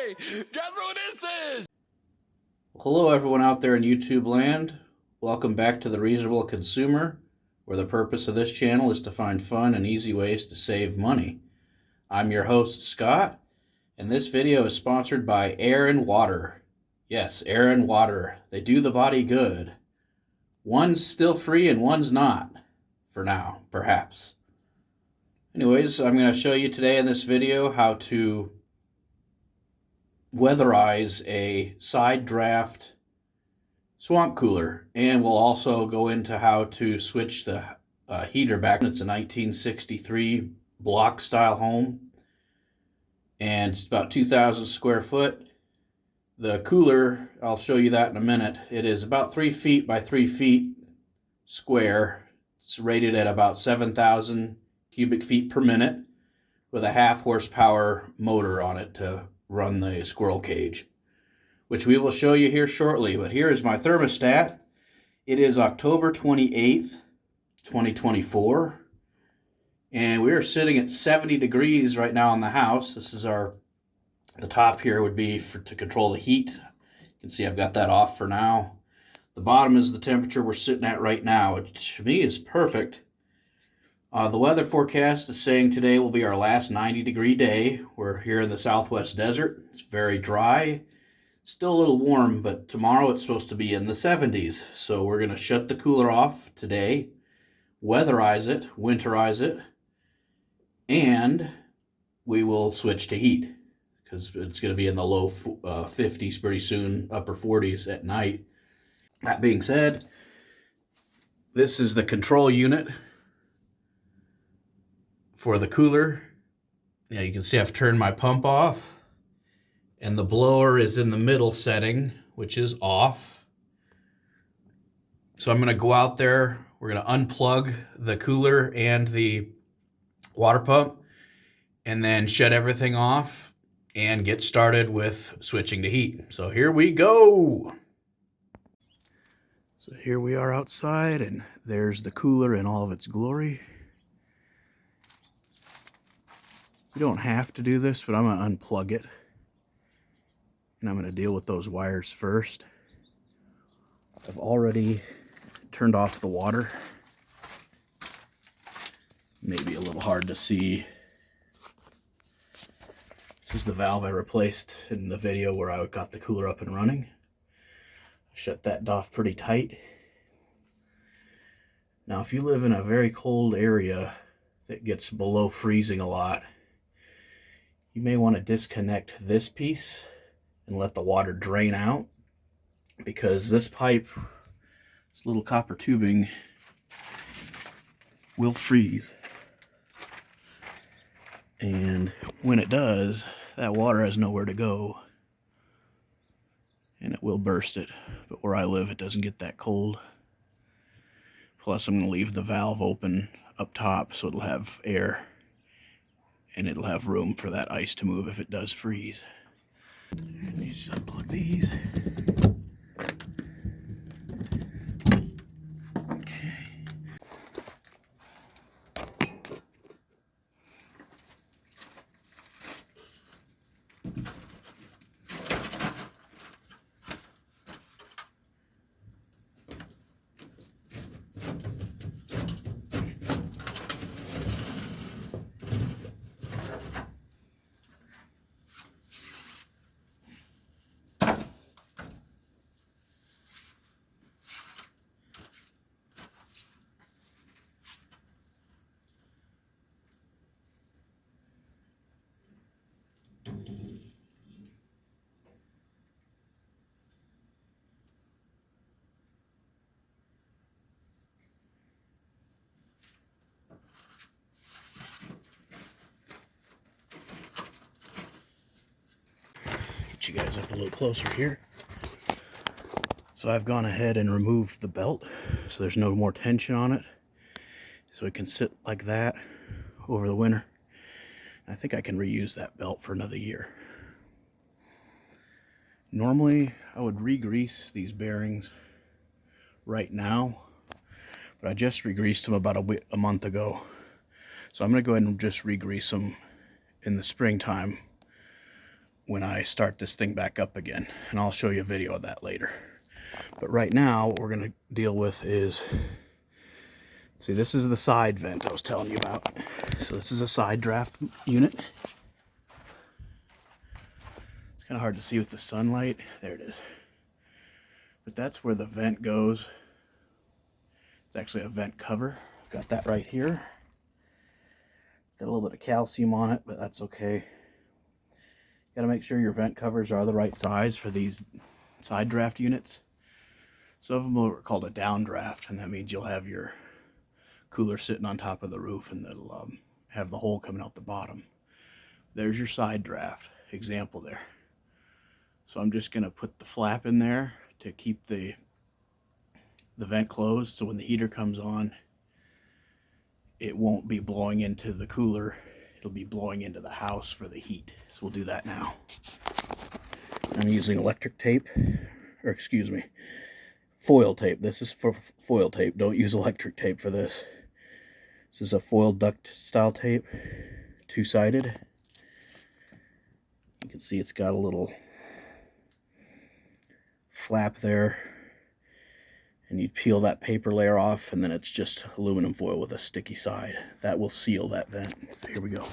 Hey, guess who this is? Hello, everyone out there in YouTube land. Welcome back to The Reasonable Consumer, where the purpose of this channel is to find fun and easy ways to save money. I'm your host, Scott, and this video is sponsored by Air and Water. Yes, Air and Water. They do the body good. One's still free and one's not. For now, perhaps. Anyways, I'm going to show you today in this video how to weatherize a side draft swamp cooler, and we'll also go into how to switch the heater back. It's a 1963 block style home, and it's about 2,000 square foot. The cooler, I'll show you that in a minute. It is about 3 feet by 3 feet square. It's rated at about 7,000 cubic feet per minute with a 1/2 horsepower motor on it to run the squirrel cage, which we will show you here shortly. But here is my thermostat. It is October 28th, 2024, and we are sitting at 70 degrees right now in the house. This is the top here would be to control the heat. You can see I've got that off for now. The bottom is the temperature we're sitting at right now, which to me is perfect. The weather forecast is saying today will be our last 90-degree day. We're here in the Southwest desert. It's very dry. Still a little warm, but tomorrow it's supposed to be in the 70s. So we're going to shut the cooler off today, weatherize it, winterize it, and we will switch to heat because it's going to be in the low 50s pretty soon, upper 40s at night. That being said, this is the control unit for the cooler. Yeah, you can see I've turned my pump off, and the blower is in the middle setting, which is off. So I'm going to go out there. We're going to unplug the cooler and the water pump, and then shut everything off and get started with switching to heat. So here we go. So here we are outside, and there's the cooler in all of its glory. You don't have to do this, but I'm going to unplug it. And I'm going to deal with those wires first. I've already turned off the water. Maybe a little hard to see. This is the valve I replaced in the video where I got the cooler up and running. I've shut that off pretty tight. Now, if you live in a very cold area that gets below freezing a lot, you may want to disconnect this piece and let the water drain out, because this pipe, this little copper tubing, will freeze. And when it does, that water has nowhere to go, and it will burst it. But where I live, it doesn't get that cold. Plus, I'm going to leave the valve open up top so it'll have air, and it'll have room for that ice to move if it does freeze. And you just unplug these. Okay. Get you guys up a little closer here. So I've gone ahead and removed the belt so there's no more tension on it, so it can sit like that over the winter. I think I can reuse that belt for another year. Normally I would re-grease these bearings right now, but I just re-greased them about a month ago. So I'm going to go ahead and just re-grease them in the springtime when I start this thing back up again, and I'll show you a video of that later. But right now, what we're going to deal with is, see, this is the side vent I was telling you about. So this is a side draft unit. It's kind of hard to see with the sunlight. There it is. But that's where the vent goes. It's actually a vent cover. I've got that right here. Got a little bit of calcium on it, but that's okay. Got to make sure your vent covers are the right size for these side draft units. Some of them are called a downdraft, and that means you'll have your cooler sitting on top of the roof, and it'll have the hole coming out the bottom. There's your side draft example there. So I'm just going to put the flap in there to keep the vent closed, so when the heater comes on, it won't be blowing into the cooler. It'll be blowing into the house for the heat. So we'll do that now. I'm using electric tape, or excuse me, foil tape. This is for foil tape. Don't use electric tape for this. This is a foil duct style tape, two-sided. You can see it's got a little flap there, and you peel that paper layer off, and then it's just aluminum foil with a sticky side. That will seal that vent. So here we go.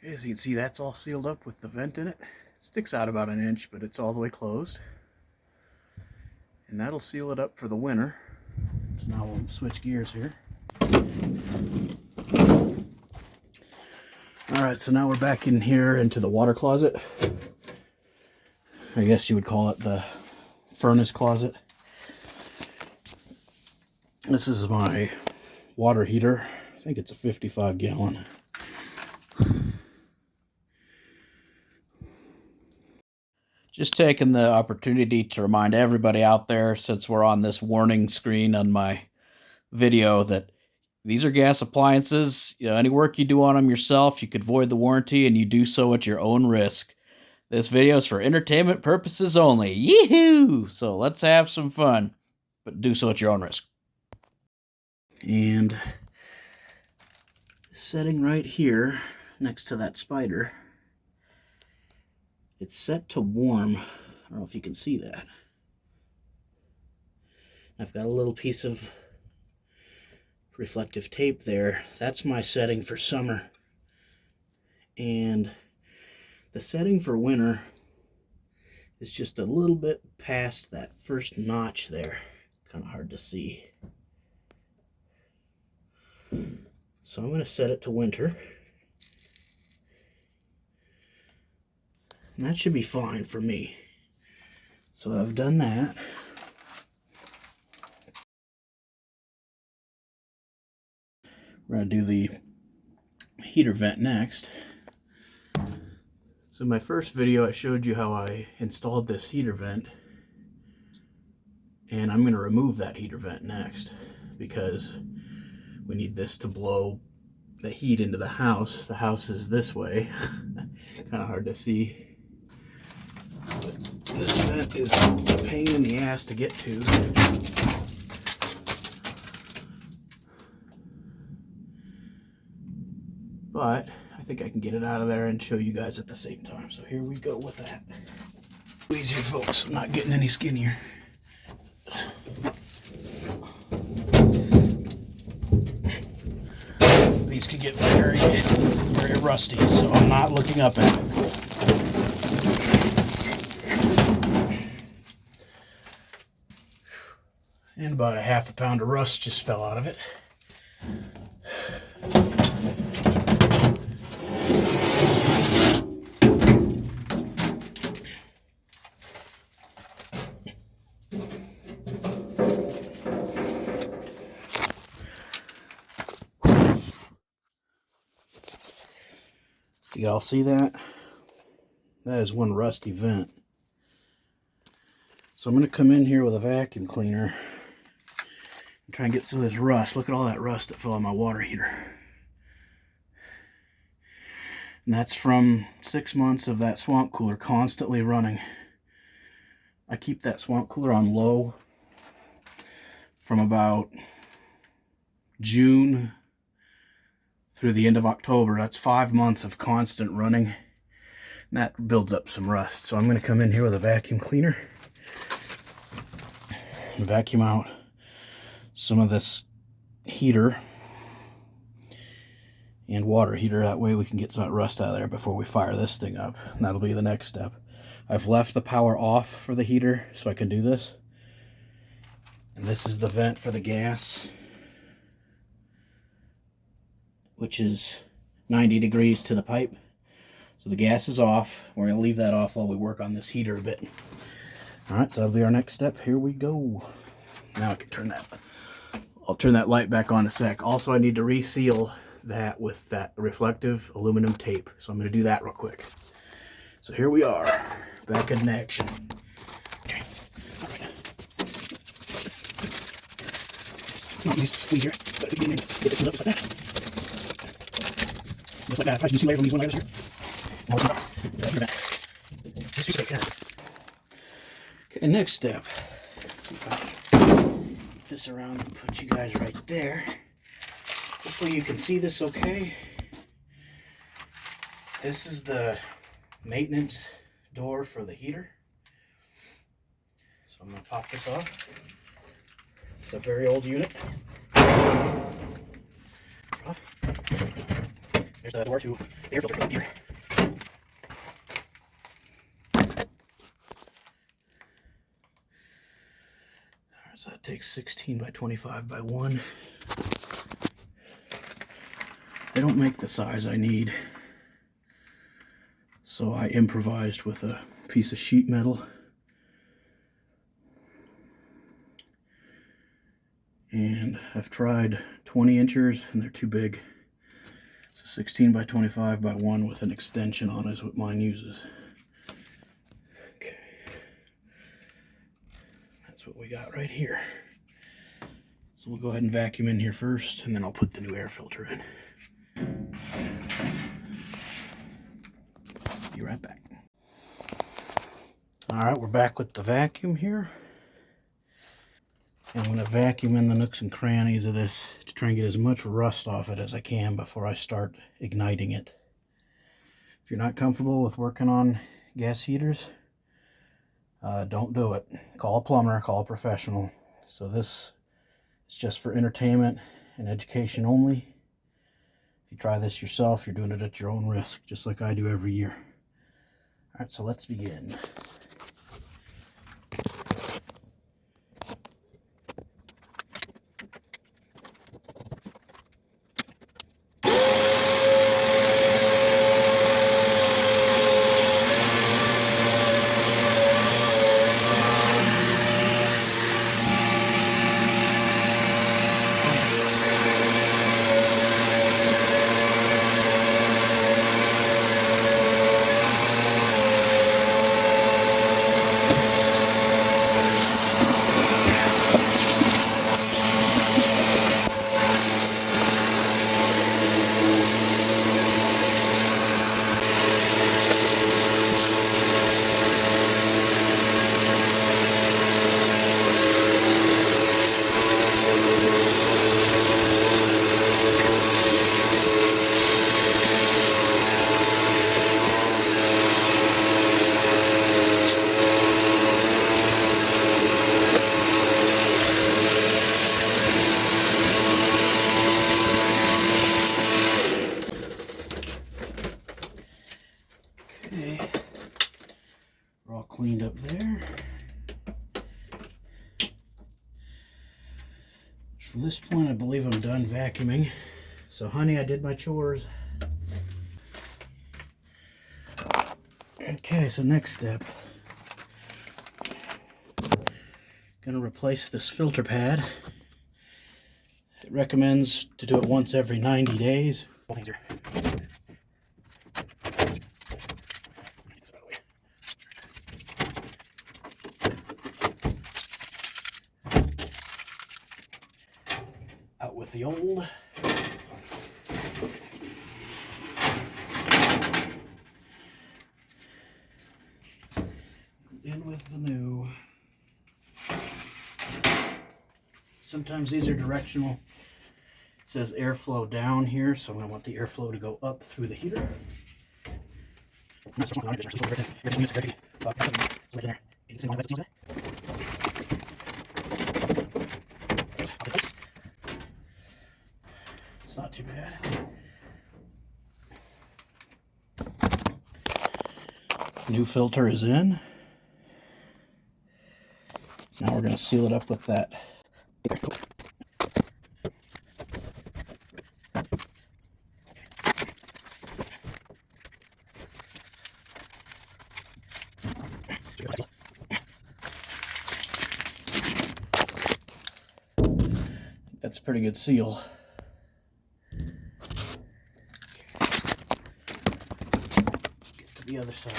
Okay, as you can see, that's all sealed up with the vent in it. It sticks out about an inch, but it's all the way closed. And that'll seal it up for the winter. So now we'll switch gears here. Alright, so now we're back in here into the water closet. I guess you would call it the furnace closet. This is my water heater. I think it's a 55-gallon. Just taking the opportunity to remind everybody out there, since we're on this warning screen on my video, that these are gas appliances. You know, any work you do on them yourself, you could void the warranty, and you do so at your own risk. This video is for entertainment purposes only. Yee-hoo! So let's have some fun, but do so at your own risk. And setting right here next to that spider, it's set to warm. I don't know if you can see that. I've got a little piece of reflective tape there. That's my setting for summer. And the setting for winter is just a little bit past that first notch there. Kind of hard to see. So I'm going to set it to winter. And that should be fine for me. So I've done that. We're going to do the heater vent next. So in my first video I showed you how I installed this heater vent, and I'm going to remove that heater vent next because we need this to blow the heat into the house. The house is this way. Kind of hard to see. But this vent is a pain in the ass to get to. But I think I can get it out of there and show you guys at the same time. So here we go with that. Easier, folks. I'm not getting any skinnier. These could get very rusty, so I'm not looking up at it. And about a half a pound of rust just fell out of it. Do y'all see that? That is one rusty vent. So I'm going to come in here with a vacuum cleaner and try and get some of this rust. Look at all that rust that fell on my water heater. And that's from 6 months of that swamp cooler constantly running. I keep that swamp cooler on low from about June through the end of October. That's 5 months of constant running. And that builds up some rust. So I'm going to come in here with a vacuum cleaner and vacuum out some of this heater and water heater. That way we can get some rust out of there before we fire this thing up. And that'll be the next step. I've left the power off for the heater so I can do this. And this is the vent for the gas, which is 90 degrees to the pipe. So the gas is off. We're going to leave that off while we work on this heater a bit. Alright, so that'll be our next step. Here we go. Now I can turn that. I'll turn that light back on in a sec. Also, I need to reseal that with that reflective aluminum tape. So I'm going to do that real quick. So here we are, back in action. Okay, alright. Not use the squeezer, but get in there, get this up just like that. Just like that. I tried to use 2 layers on these 1 layers here. Now we're going to this piece of paper. Okay, next step. Let's see if I can get this around and put you guys right there. Hopefully you can see this okay. This is the maintenance door for the heater. So I'm going to pop this off. It's a very old unit. There's the door to the air filter for the heater. So that takes 16 by 25 by 1. They don't make the size I need, so I improvised with a piece of sheet metal. And I've tried 20 inches and they're too big. So 16 by 25 by 1 with an extension on is what mine uses. Okay. That's what we got right here. So we'll go ahead and vacuum in here first, and then I'll put the new air filter in. Be right back. Alright, we're back with the vacuum here. I'm going to vacuum in the nooks and crannies of this to try and get as much rust off it as I can before I start igniting it. If you're not comfortable with working on gas heaters, don't do it. Call a plumber, call a professional. So this is just for entertainment and education only. If you try this yourself, you're doing it at your own risk, just like I do every year. Alright, so let's begin. We're all cleaned up there. From this point, I believe I'm done vacuuming. So, honey, I did my chores. Okay, so next step. Gonna replace this filter pad. It recommends to do it once every 90 days. Out with the old. In with the new. Sometimes these are directional. It says airflow down here, so I'm going to want the airflow to go up through the heater. It's not too bad. New filter is in. Now we're going to seal it up with that. That's a pretty good seal. Get to the other side.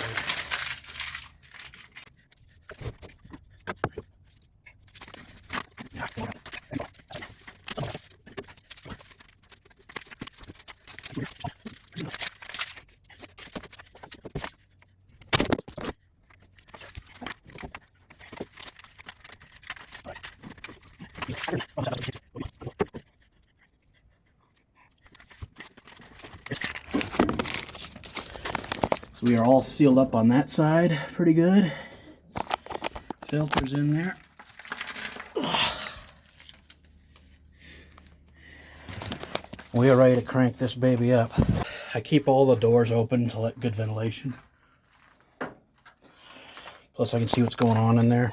So we are all sealed up on that side pretty good. Filter's in there. We are ready to crank this baby up. I keep all the doors open to let good ventilation. Plus I can see what's going on in there.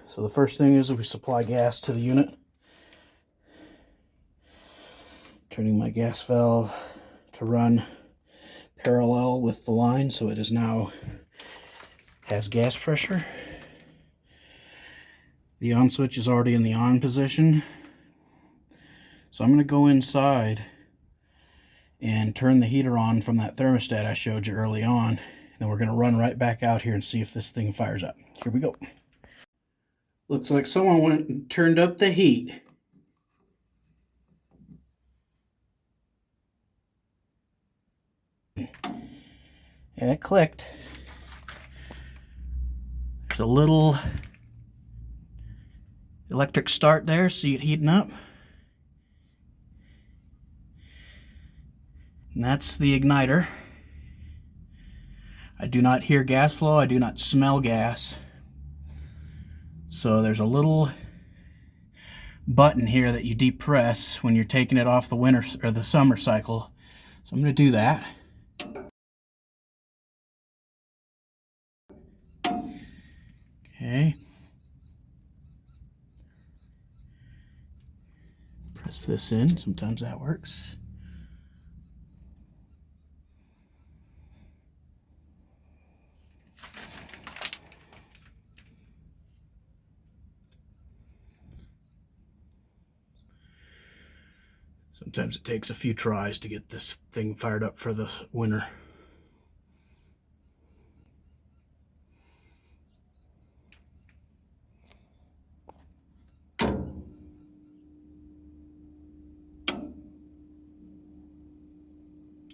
So the first thing is we supply gas to the unit. Turning my gas valve to run parallel with the line, so it is now has gas pressure. The on switch is already in the on position. So I'm going to go inside and turn the heater on from that thermostat I showed you early on. And we're going to run right back out here and see if this thing fires up. Here we go. Looks like someone went and turned up the heat. Yeah, it clicked. There's a little electric start there, see it heating up. And that's the igniter. I do not hear gas flow, I do not smell gas. So there's a little button here that you depress when you're taking it off the winter or the summer cycle. So I'm going to do that. Okay. Press this in, sometimes that works. Sometimes it takes a few tries to get this thing fired up for the winter.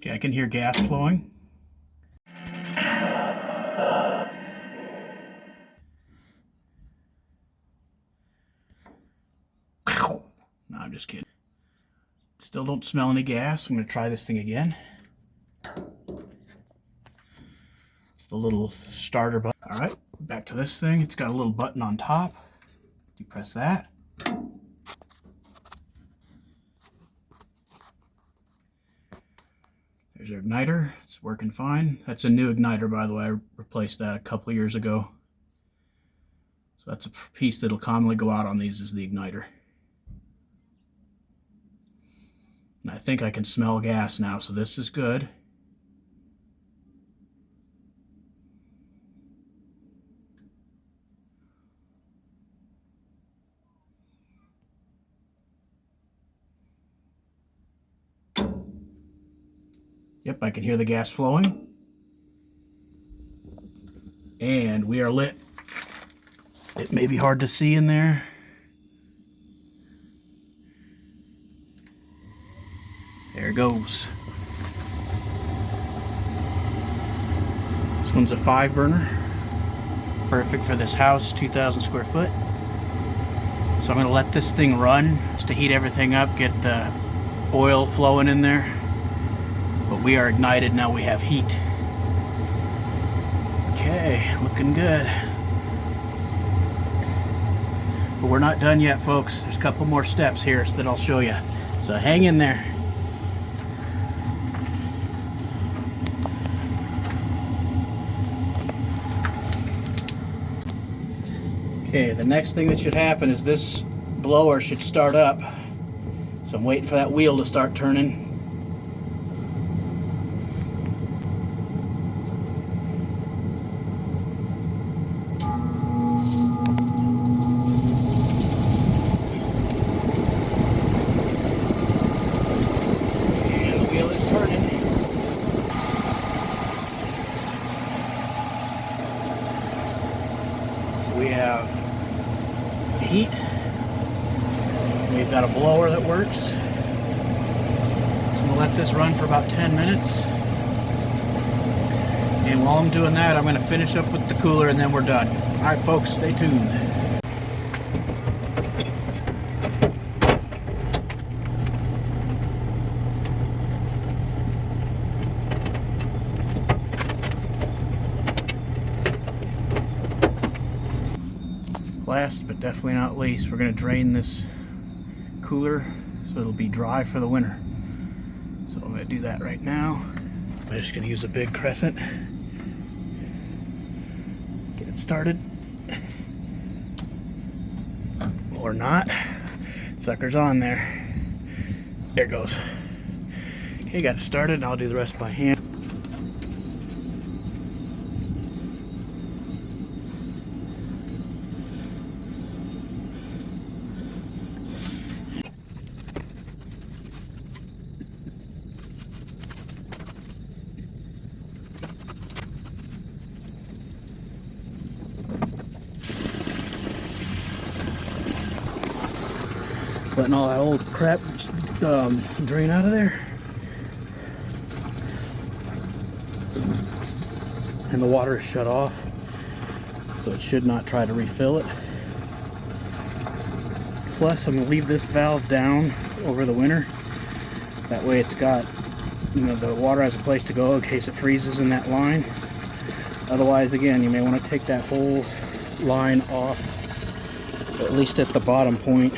Okay, I can hear gas flowing. No, I'm just kidding. Still don't smell any gas. I'm going to try this thing again. It's the little starter button. All right, back to this thing. It's got a little button on top. You press that. There's our igniter. It's working fine. That's a new igniter, by the way. I replaced that a couple of years ago. So that's a piece that'll commonly go out on these, is the igniter. And I think I can smell gas now, so this is good. Yep, I can hear the gas flowing. And we are lit. It may be hard to see in there. There it goes. This one's a 5 burner. Perfect for this house, 2,000 square foot. So I'm gonna let this thing run just to heat everything up, get the oil flowing in there. But we are ignited now, we have heat. Okay, looking good. But we're not done yet, folks. There's a couple more steps here that I'll show you. So hang in there. Okay, the next thing that should happen is this blower should start up. So I'm waiting for that wheel to start turning. And the wheel is turning. So we have heat. We've got a blower that works. So I'm gonna let this run for about 10 minutes. And while I'm doing that, I'm gonna finish up with the cooler and then we're done. All right, folks, stay tuned. Last but definitely not least, we're going to drain this cooler so it'll be dry for the winter. So I'm going to do that right now. I'm just going to use a big crescent. Get it started. Or not. Sucker's on there. There it goes. Okay, got it started, and I'll do the rest by hand. Letting all that old crap drain out of there. And the water is shut off, so it should not try to refill it. Plus, I'm going to leave this valve down over the winter. That way it's got, the water has a place to go in case it freezes in that line. Otherwise, again, you may want to take that whole line off, at least at the bottom point.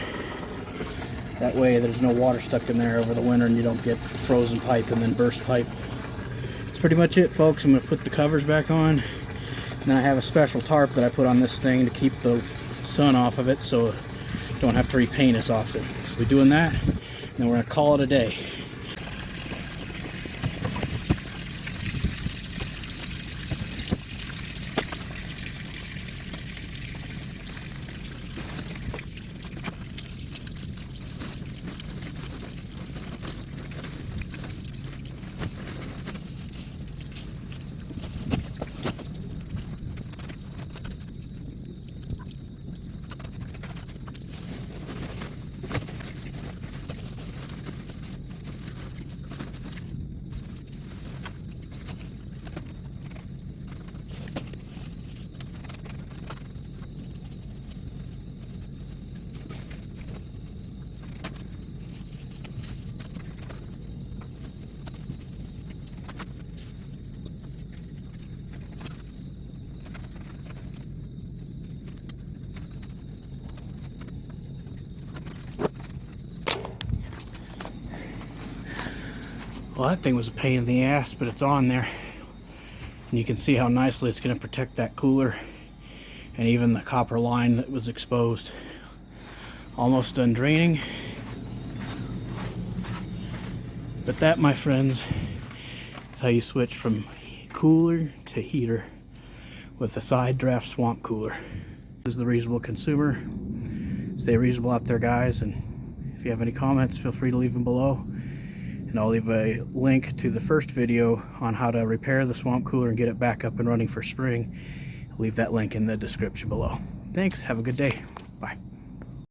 That way there's no water stuck in there over the winter and you don't get frozen pipe and then burst pipe. That's pretty much it, folks. I'm going to put the covers back on. And then I have a special tarp that I put on this thing to keep the sun off of it so I don't have to repaint as often. So we're doing that, and then we're going to call it a day. Well, that thing was a pain in the ass, but it's on there. And you can see how nicely it's going to protect that cooler and even the copper line that was exposed. Almost done draining. But that, my friends, is how you switch from cooler to heater with a side draft swamp cooler. This is the Reasonable Consumer. Stay reasonable out there, guys, and if you have any comments, feel free to leave them below. And I'll leave a link to the first video on how to repair the swamp cooler and get it back up and running for spring. I'll leave that link in the description below. Thanks, have a good day.